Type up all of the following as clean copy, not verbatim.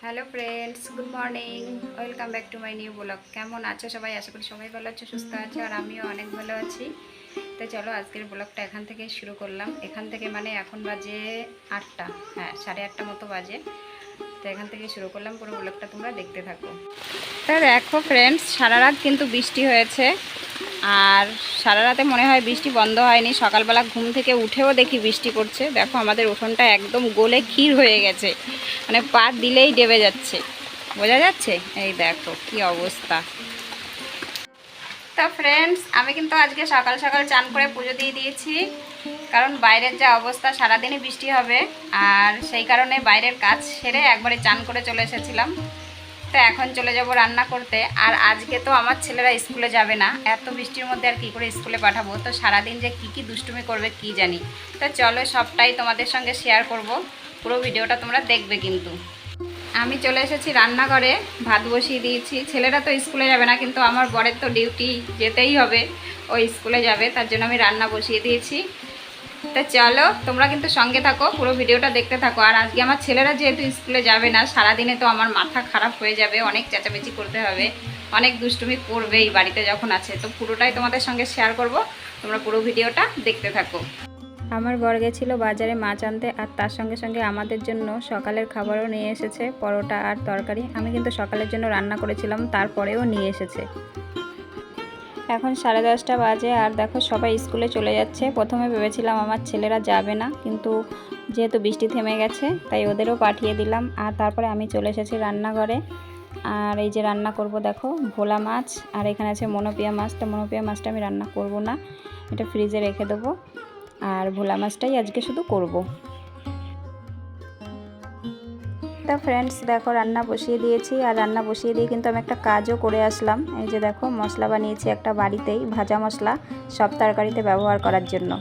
Hello friends, good morning. Welcome back to my new blog. কেমন আছো সবাই? আশা করি সবাই ভালো আছো, সুস্থ আছো, আর আমিও অনেক ভালো আছি। তো চলো আজকের ব্লগটা এখান থেকে শুরু করলাম। এখান থেকে মানে এখন বাজে 8টা, হ্যাঁ 8:30 মতো বাজে। তো এখান থেকে শুরু করলাম, পুরো ব্লগটা তোমরা দেখতে থাকো। তো দেখো ফ্রেন্ডস, সারা রাত কিন্তু বৃষ্টি হয়েছে, আর সারা রাতে মনে হয় বৃষ্টি বন্ধ হয়নি। সকালবেলা ঘুম থেকে উঠেও দেখি বৃষ্টি পড়ছে। দেখো আমাদের উঠোনটা একদম গলে ক্ষীর হয়ে গেছে, মানে পা দিলেই ডেবে যাচ্ছে, বোঝা যাচ্ছে। এই দেখো কি অবস্থা। তো ফ্রেন্ডস, আমি কিন্তু আজকে সকাল সকাল চান করে পুজো দিয়ে দিয়েছি, কারণ বাইরের যা অবস্থা, সারাদিনই বৃষ্টি হবে, আর সেই কারণে বাইরের কাজ সেরে একবারে চান করে চলে এসেছিলাম। তো এখন চলে যাব রান্না করতে। আর আজকে তো আমার ছেলেরা স্কুলে যাবে না, এত বৃষ্টির মধ্যে আর কি করে স্কুলে পাঠাবো। তো সারাদিন যে কি দুষ্টুমি করবে কি জানি। তো চলো সবটাই তোমাদের সঙ্গে শেয়ার করব, পুরো ভিডিওটা তোমরা দেখবে কিন্তু। আমি চলে এসেছি রান্নাঘরে, ভাত বসিয়ে দিয়েছি। ছেলেরা তো স্কুলে যাবে না, কিন্তু আমার বরের তো ডিউটি যেতেই হবে, ও স্কুলে যাবে, তার জন্য আমি রান্না বসিয়ে দিয়েছি। তা চলো তোমরা কিন্তু সঙ্গে থাকো, পুরো ভিডিওটা দেখতে থাকো। আর আজকে আমার ছেলেরা যেহেতু স্কুলে যাবে না, সারাদিনে তো আমার মাথা খারাপ হয়ে যাবে, অনেক চেঁচামেচি করতে হবে, অনেক দুষ্টুমি করবে এই বাড়িতে যখন আছে। তো পুরোটাই তোমাদের সঙ্গে শেয়ার করব, তোমরা পুরো ভিডিওটা দেখতে থাকো। আমার বর গেছিলো বাজারে মাছ আনতে, আর তার সঙ্গে সঙ্গে আমাদের জন্য সকালের খাবারও নিয়ে এসেছে, পরোটা আর তরকারি। আমি কিন্তু সকালের জন্য রান্না করেছিলাম, তারপরেও নিয়ে এসেছে। এখন 10:30 বাজে, আর দেখো সবাই স্কুলে চলে যাচ্ছে। প্রথমে ভেবেছিলাম আমার ছেলেরা যাবে না, কিন্তু যেহেতু বৃষ্টি থেমে গেছে তাই ওদেরও পাঠিয়ে দিলাম। আর তারপরে আমি চলে এসেছি রান্নাঘরে। আর এই যে রান্না করব, দেখো ভোলা মাছ, আর এখানে আছে মনোপিয়া মাছ। তো মনোপিয়া মাছটা আমি রান্না করব না, এটা ফ্রিজে রেখে দেবো, আর ভোলা মাছটাই আজকে শুধু করব। তো ফ্রেন্ডস দেখো রান্না বসিয়ে দিয়েছি, আর রান্না বসিয়ে দিয়ে কিন্তু আমি একটা কাজও করে আসলাম। এই যে দেখো মশলা বানিয়েছি একটা বাড়িতেই, ভাজা মশলা, সব তরকারিতে ব্যবহার করার জন্য।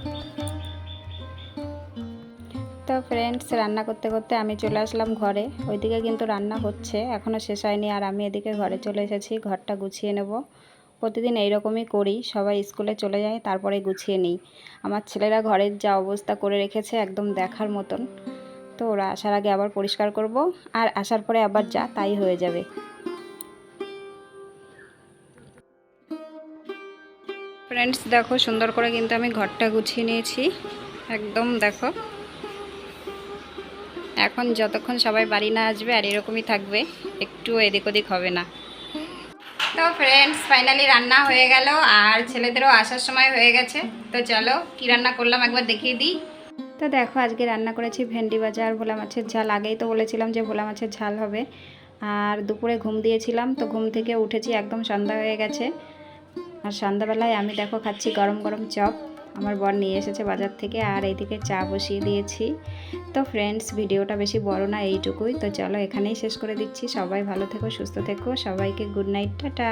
তো ফ্রেন্ডস রান্না করতে করতে আমি চলে আসলাম ঘরে। ওইদিকে কিন্তু রান্না হচ্ছে, এখনও শেষ হয়নি, আর আমি এদিকে ঘরে চলে এসেছি, ঘরটা গুছিয়ে নেব। প্রতিদিন এইরকমই করি, সবাই স্কুলে চলে যায় তারপরে গুছিয়ে নিই। আমার ছেলেরা ঘরের যা অবস্থা করে রেখেছে একদম দেখার মতন। তো ওরা আসার আগে আবার পরিষ্কার করব, আর আসার পরে আবার যা তাই হয়ে যাবে। ফ্রেন্ডস দেখো সুন্দর করে কিন্তু আমি ঘরটা গুছিয়ে নিয়েছি, একদম দেখো। এখন যতক্ষণ সবাই বাড়ি না আসবে আর এরকমই থাকবে, একটু এদিক ওদিক হবে না। তো ফ্রেন্ডস ফাইনালি রান্না হয়ে গেল, আর ছেলেদেরও আসার সময় হয়ে গেছে। তো চলো কি রান্না করলাম একবার দেখিয়ে দিই। তো দেখো আজকে রান্না করেছি ভেন্ডি ভাজা আর ভোলা মাছের ঝাল। আগেই তো বলেছিলাম যে ভোলা মাছের ঝাল হবে। আর দুপুরে ঘুম দিয়েছিলাম, তো ঘুম থেকে উঠেছি একদম সন্ধ্যা হয়ে গেছে। আর সন্ধ্যাবেলায় আমি দেখো খাচ্ছি গরম গরম চপ, আমার বর নিয়ে এসেছে বাজার থেকে। আর এইদিকে চা বসিয়ে দিয়েছি। তো ফ্রেন্ডস ভিডিওটা বেশি বড় না, এইটুকুই। তো চলো এখানেই শেষ করে দিচ্ছি। সবাই ভালো থেকো, সুস্থ থেকো, সবাইকে গুড নাইট, টাটা।